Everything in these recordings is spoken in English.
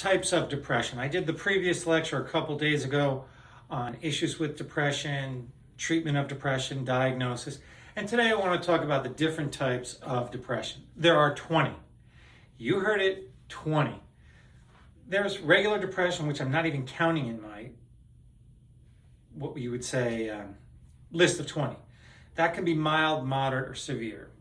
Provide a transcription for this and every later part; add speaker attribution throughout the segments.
Speaker 1: types of depression. I did the previous lecture a couple days ago on issues with depression, treatment of depression, diagnosis, and today I want to talk about the different types of depression. There are 20. You heard it, 20. There's regular depression, which I'm not even counting in my, what you would say, list of 20. That can be mild, moderate, or severe.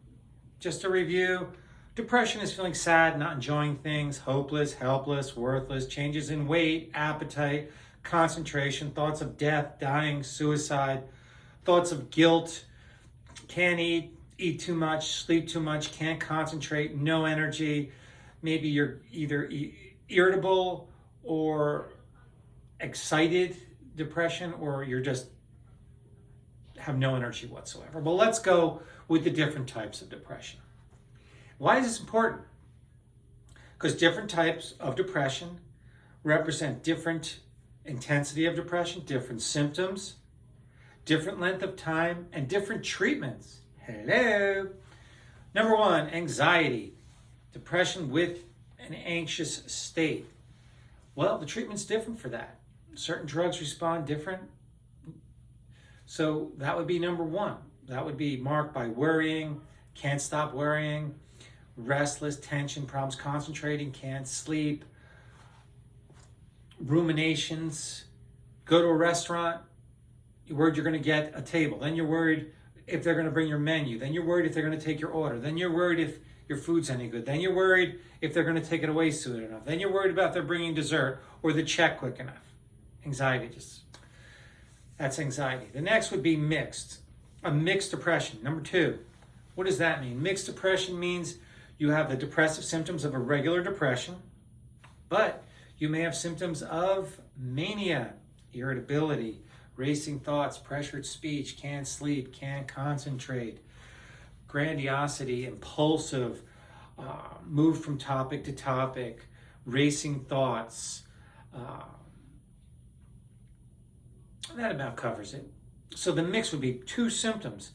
Speaker 1: Just to review, depression is feeling sad, not enjoying things, hopeless, helpless, worthless, changes in weight, appetite, concentration, thoughts of death, dying, suicide, thoughts of guilt, can't eat too much, sleep too much, can't concentrate, no energy. Maybe you're either irritable or excited depression, or you're just have no energy whatsoever. Well, let's go with the different types of depression. Why is this important? Because different types of depression represent different intensity of depression, different symptoms, different length of time, and different treatments. Hello. Number one, anxiety. Depression with an anxious state. Well, the treatment's different for that. Certain drugs respond different. So that would be number one. That would be marked by worrying, can't stop worrying, restless, tension, problems concentrating, can't sleep, ruminations, go to a restaurant, you're worried you're going to get a table. Then you're worried if they're going to bring your menu. Then you're worried if they're going to take your order. Then you're worried if your food's any good. Then you're worried if they're going to take it away soon enough. Then you're worried about if they're bringing dessert or the check quick enough. Anxiety, that's anxiety. The next would be mixed. A mixed depression. Number two, what does that mean? Mixed depression means you have the depressive symptoms of a regular depression, but you may have symptoms of mania, irritability, racing thoughts, pressured speech, can't sleep, can't concentrate, grandiosity, impulsive, move from topic to topic, racing thoughts. That about covers it. So the mix would be two symptoms,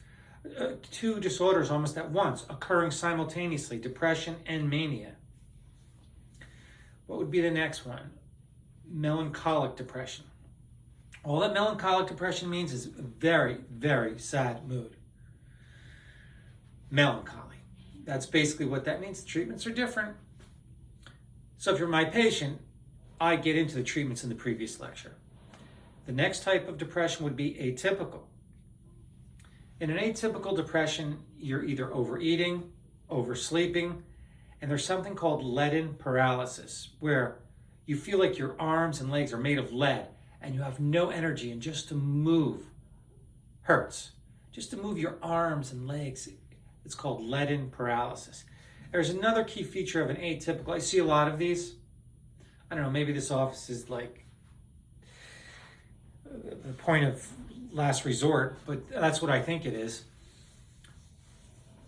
Speaker 1: two disorders almost at once, occurring simultaneously, depression and mania. What would be the next one? Melancholic depression. All that melancholic depression means is a very, very sad mood. Melancholy. That's basically what that means. The treatments are different. So if you're my patient, I get into the treatments in the previous lecture. The next type of depression would be atypical. In an atypical depression, you're either overeating, oversleeping, and there's something called leaden paralysis, where you feel like your arms and legs are made of lead and you have no energy, and just to move hurts. Just to move your arms and legs, it's called leaden paralysis. There's another key feature of an atypical. I see a lot of these. I don't know, maybe this office is like the point of last resort, but that's what I think it is.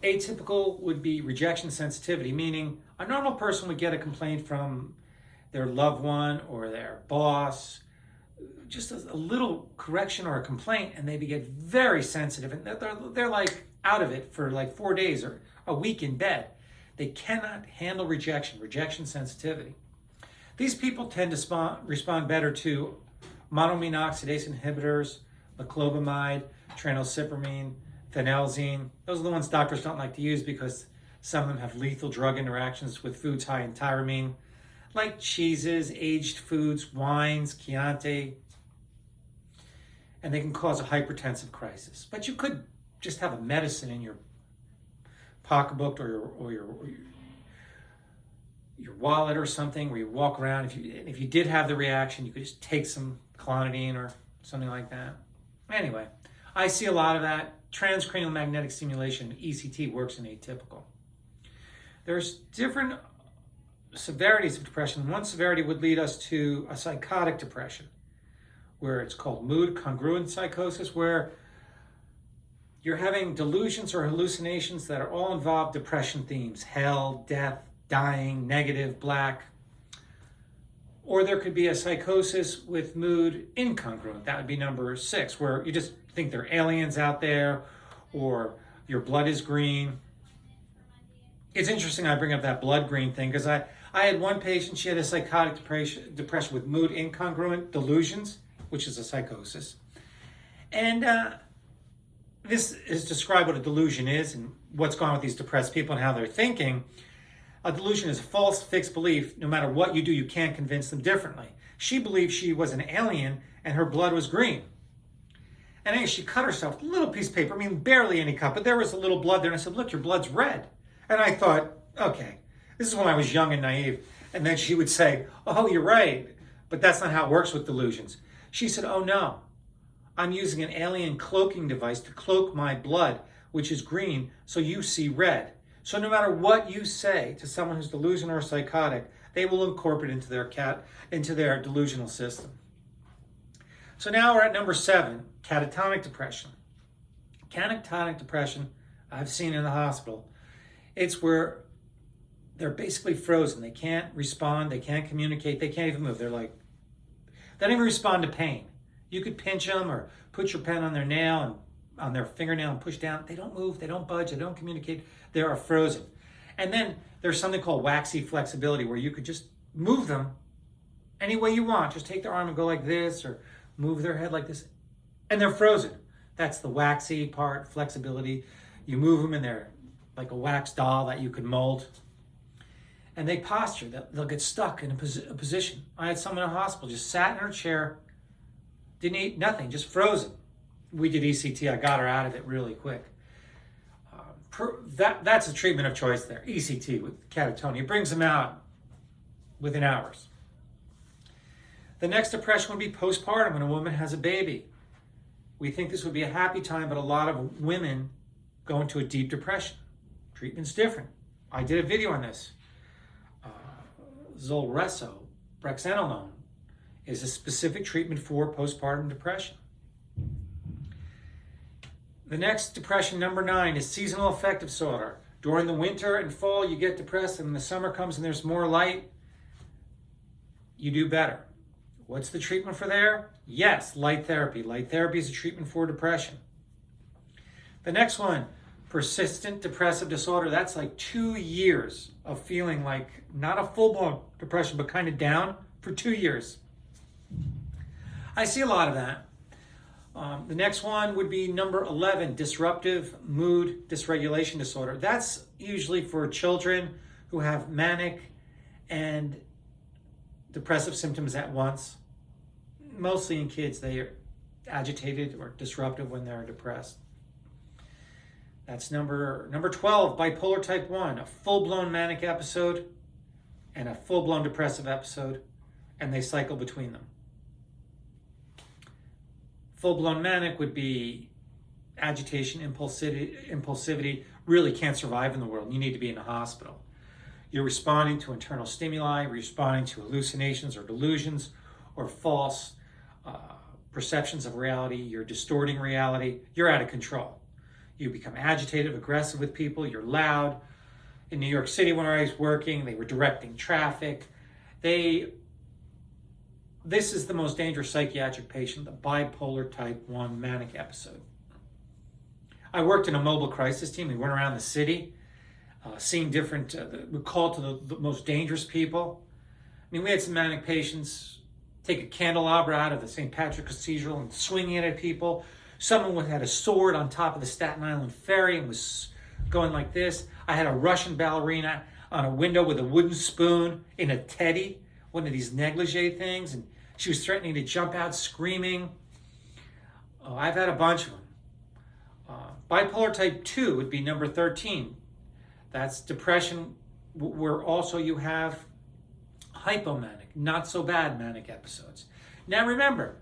Speaker 1: Atypical would be rejection sensitivity, meaning a normal person would get a complaint from their loved one or their boss, just a little correction or a complaint, and they get very sensitive, and they're like out of it for like 4 days or a week in bed. They cannot handle rejection sensitivity. These people tend to respond better to monoamine oxidase inhibitors, meclobamide, tranylcypromine, phenelzine. Those are the ones doctors don't like to use because some of them have lethal drug interactions with foods high in tyramine, like cheeses, aged foods, wines, Chianti, and they can cause a hypertensive crisis. But you could just have a medicine in your pocketbook or your wallet or something where you walk around. If you did have the reaction, you could just take some clonidine or something like that. Anyway, I see a lot of that. Transcranial magnetic stimulation, ECT, works in atypical. There's different severities of depression. One severity would lead us to a psychotic depression, where it's called mood congruent psychosis, where you're having delusions or hallucinations that are all involve depression themes: hell, death, dying, negative, black. Or there could be a psychosis with mood incongruent. That would be number 6, where you just think there are aliens out there, or your blood is green. It's interesting I bring up that blood green thing because I I had one patient, she had a psychotic depression with mood incongruent delusions, which is a psychosis. And this is described what a delusion is and what's going on with these depressed people and how they're thinking. A delusion is a false fixed belief. No matter what you do, you can't convince them differently. She believed she was an alien and her blood was green. And anyway, she cut herself with a little piece of paper, I mean, barely any cut, but there was a little blood there. And I said, look, your blood's red. And I thought, okay, this is when I was young and naive. And then she would say, oh, you're right, but that's not how it works with delusions. She said, oh no, I'm using an alien cloaking device to cloak my blood, which is green, so you see red. So no matter what you say to someone who's delusional or psychotic, they will incorporate into their delusional system. So now we're at number 7, catatonic depression. Catatonic depression, I've seen in the hospital. It's where they're basically frozen. They can't respond, they can't communicate, they can't even move. They don't even respond to pain. You could pinch them or put your pen on their nail and on their fingernail and push down. They don't move, they don't budge, they don't communicate. They are frozen. And then there's something called waxy flexibility where you could just move them any way you want. Just take their arm and go like this or move their head like this. And they're frozen. That's the waxy part, flexibility. You move them and they're like a wax doll that you could mold. And they posture. They'll get stuck in a position. I had someone in a hospital just sat in her chair, didn't eat, nothing, just frozen. We did ECT. I got her out of it really quick. That's a treatment of choice there, ECT with catatonia. It brings them out within hours. The next depression would be postpartum when a woman has a baby. We think this would be a happy time, but a lot of women go into a deep depression. Treatment's different. I did a video on this. Zolreso, brexanolone, is a specific treatment for postpartum depression. The next depression, number 9, is seasonal affective disorder. During the winter and fall, you get depressed, and when the summer comes and there's more light, you do better. What's the treatment for there? Yes, light therapy. Light therapy is a treatment for depression. The next one, persistent depressive disorder. That's like 2 years of feeling like not a full-blown depression, but kind of down for 2 years. I see a lot of that. The next one would be number 11, disruptive mood dysregulation disorder. That's usually for children who have manic and depressive symptoms at once. Mostly in kids, they are agitated or disruptive when they're depressed. That's number 12, bipolar type 1, a full-blown manic episode and a full-blown depressive episode, and they cycle between them. Full-blown manic would be agitation, impulsivity, really can't survive in the world. You need to be in a hospital. You're responding to internal stimuli, responding to hallucinations or delusions or false perceptions of reality. You're distorting reality. You're out of control. You become agitated, aggressive with people. You're loud. In New York City, when I was working, they were directing traffic. This is the most dangerous psychiatric patient, the bipolar type 1 manic episode. I worked in a mobile crisis team. We went around the city, seeing different, we called to the most dangerous people. I mean, we had some manic patients take a candelabra out of the St. Patrick's Cathedral and swinging it at people. Someone had a sword on top of the Staten Island ferry and was going like this. I had a Russian ballerina on a window with a wooden spoon in a teddy, one of these negligee things, and she was threatening to jump out screaming. I've had a bunch of them. Bipolar type 2 would be number 13. That's depression where also you have hypomanic, not so bad manic episodes. Now remember,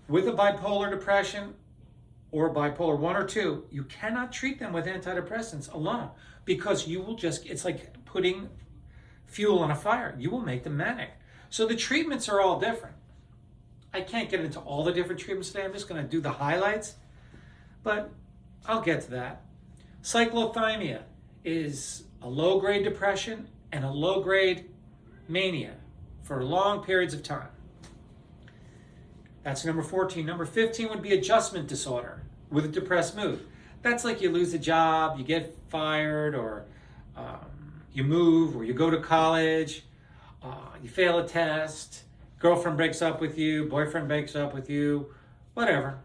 Speaker 1: with a bipolar depression or bipolar 1 or 2, you cannot treat them with antidepressants alone because you will just, it's like putting fuel on a fire. You will make them manic. So the treatments are all different. I can't get into all the different treatments today. I'm just going to do the highlights, but I'll get to that. Cyclothymic is a low-grade depression and a low-grade mania for long periods of time. That's number 14. Number 15 would be adjustment disorder with a depressed mood. That's like you lose a job, you get fired, or you move, or you go to college, you fail a test, girlfriend breaks up with you, boyfriend breaks up with you, whatever.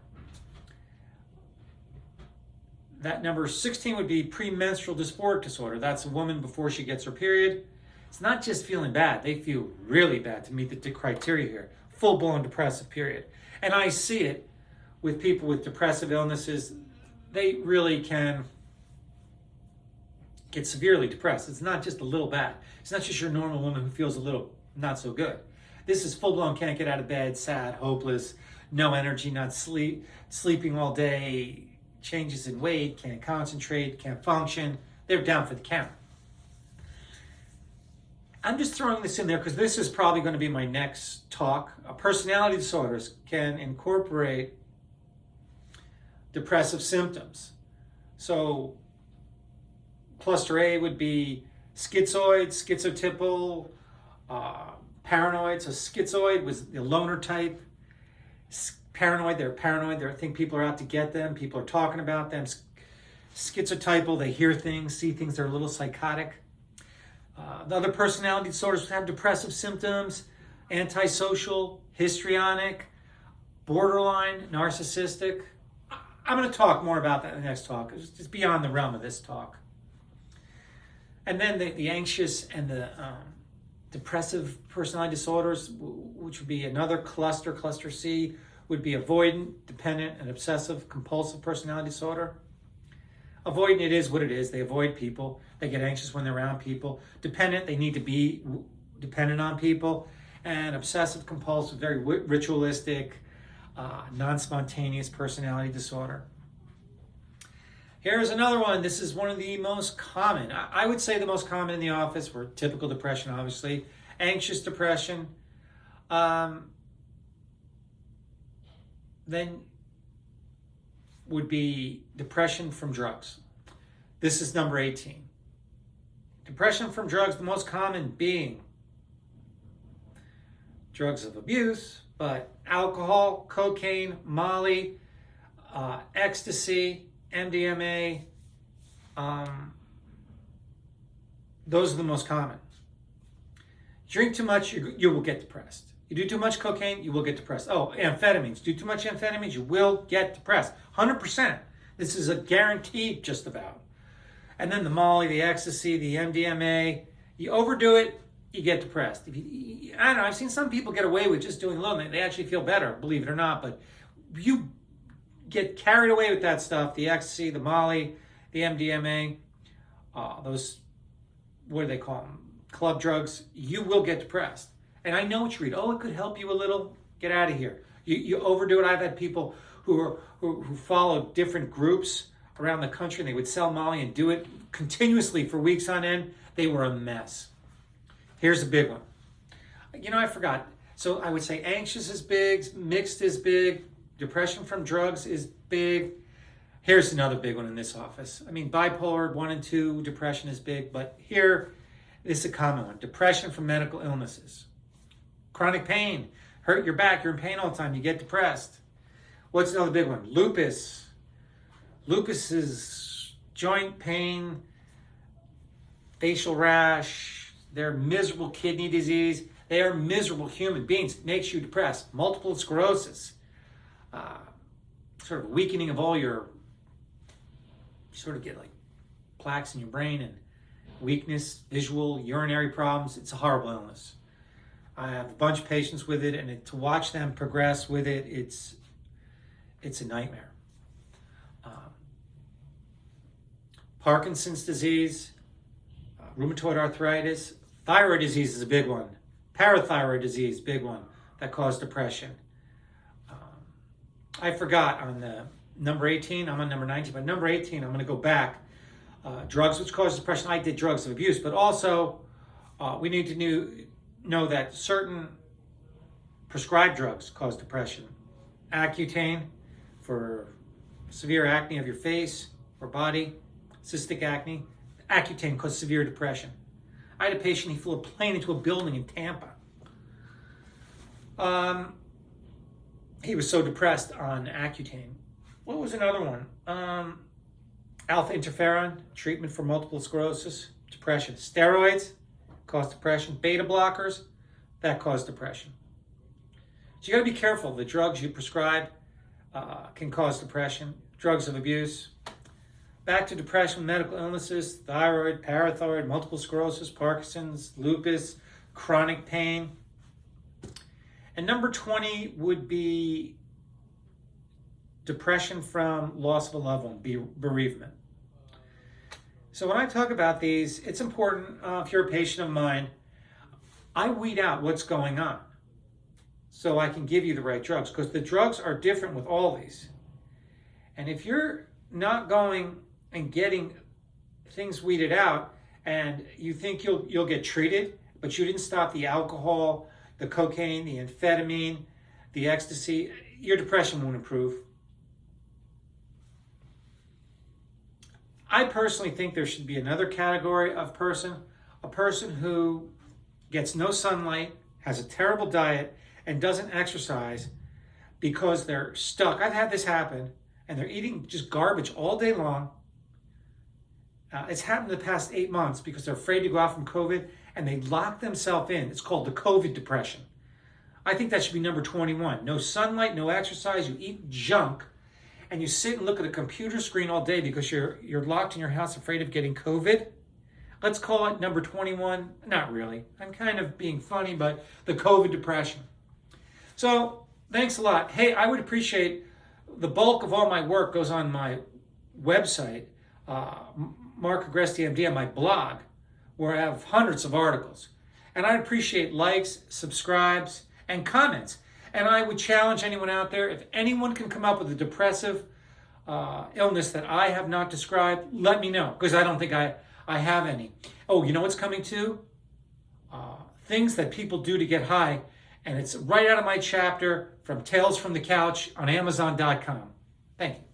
Speaker 1: That number 16 would be premenstrual dysphoric disorder. That's a woman before she gets her period. It's not just feeling bad. They feel really bad to meet the criteria here. Full-blown depressive period. And I see it with people with depressive illnesses. They really can get severely depressed. It's not just a little bad. It's not just your normal woman who feels a little not so good. This is full-blown, can't get out of bed, sad, hopeless, no energy, not sleeping all day, changes in weight, can't concentrate, can't function. They're down for the count. I'm just throwing this in there because this is probably going to be my next talk. Personality disorders can incorporate depressive symptoms. So cluster A would be schizoid, schizotypal, paranoid. So schizoid was the loner type. Paranoid, they're paranoid. They think people are out to get them. People are talking about them. Schizotypal, they hear things, see things. They're a little psychotic. The other personality disorders have depressive symptoms, antisocial, histrionic, borderline, narcissistic. I'm going to talk more about that in the next talk. It's just beyond the realm of this talk. And then the anxious and the depressive personality disorders, which would be another cluster, cluster C, would be avoidant, dependent, and obsessive compulsive personality disorder. Avoidant, it is what it is. They avoid people. They get anxious when they're around people. Dependent, they need to be dependent on people. And obsessive compulsive, very ritualistic, non-spontaneous personality disorder. Here's another one. This is one of the most common. I would say the most common in the office for typical depression, obviously. Anxious depression. Then would be depression from drugs. This is number 18. Depression from drugs, the most common being drugs of abuse, but alcohol, cocaine, Molly, ecstasy, MDMA, those are the most common. Drink too much, you will get depressed. You do too much cocaine, you will get depressed. Oh, amphetamines. Do too much amphetamines, you will get depressed. 100%. This is a guaranteed just about. And then the Molly, the ecstasy, the MDMA. You overdo it, you get depressed. I don't know, I've seen some people get away with just doing a little. They actually feel better, believe it or not. But you get carried away with that stuff, the ecstasy, the Molly, the MDMA, those, what do they call them? Club drugs. You will get depressed. And I know what you read. Oh, it could help you a little. Get out of here. You overdo it. I've had people who follow different groups around the country, and they would sell Molly and do it continuously for weeks on end. They were a mess. Here's a big one. I forgot. So I would say anxious is big, mixed is big, depression from drugs is big. Here's another big one in this office. Bipolar 1 and 2, depression is big, but here is a common one. Depression from medical illnesses. Chronic pain, hurt your back, you're in pain all the time, you get depressed. What's another big one? Lupus. Lupus is joint pain, facial rash, they're miserable kidney disease, they are miserable human beings. It makes you depressed. Multiple sclerosis, sort of weakening of all you sort of get like plaques in your brain and weakness, visual, urinary problems. It's a horrible illness. I have a bunch of patients with it, and to watch them progress with it, it's a nightmare. Parkinson's disease, rheumatoid arthritis, thyroid disease is a big one. Parathyroid disease, big one, that cause depression. I forgot on the number 18, I'm on number 19, but number 18, I'm going to go back. Drugs which cause depression, I did drugs of abuse, but also we need to know that certain prescribed drugs cause depression. Accutane for severe acne of your face or body, cystic acne. Accutane causes severe depression. I had a patient, he flew a plane into a building in Tampa. He was so depressed on Accutane. What was another one? Alpha interferon, treatment for multiple sclerosis, depression. Steroids cause depression. Beta blockers that cause depression. So you got to be careful. The drugs you prescribe can cause depression. Drugs of abuse. Back to depression, medical illnesses, thyroid, parathyroid, multiple sclerosis, Parkinson's, lupus, chronic pain. And number 20 would be depression from loss of a loved one, bereavement. So when I talk about these, it's important, if you're a patient of mine, I weed out what's going on so I can give you the right drugs, because the drugs are different with all these. And if you're not going and getting things weeded out and you think you'll get treated, but you didn't stop the alcohol, the cocaine, the amphetamine, the ecstasy, your depression won't improve. I personally think there should be another category of person, a person who gets no sunlight, has a terrible diet, and doesn't exercise because they're stuck. I've had this happen, and they're eating just garbage all day long. It's happened in the past 8 months because they're afraid to go out from COVID, and they lock themselves in. It's called the COVID depression. I think that should be number 21. No sunlight, no exercise, you eat junk, and you sit and look at a computer screen all day because you're locked in your house afraid of getting COVID. Let's call it number 21. Not really. I'm kind of being funny, but the COVID depression. So thanks a lot. Hey, I would appreciate, the bulk of all my work goes on my website, Mark Agresti, M.D, on my blog, where I have hundreds of articles. And I'd appreciate likes, subscribes, and comments. And I would challenge anyone out there, if anyone can come up with a depressive illness that I have not described, let me know, because I don't think I have any. Oh, you know what's coming too? Things that people do to get high, and it's right out of my chapter from Tales from the Couch on Amazon.com. Thank you.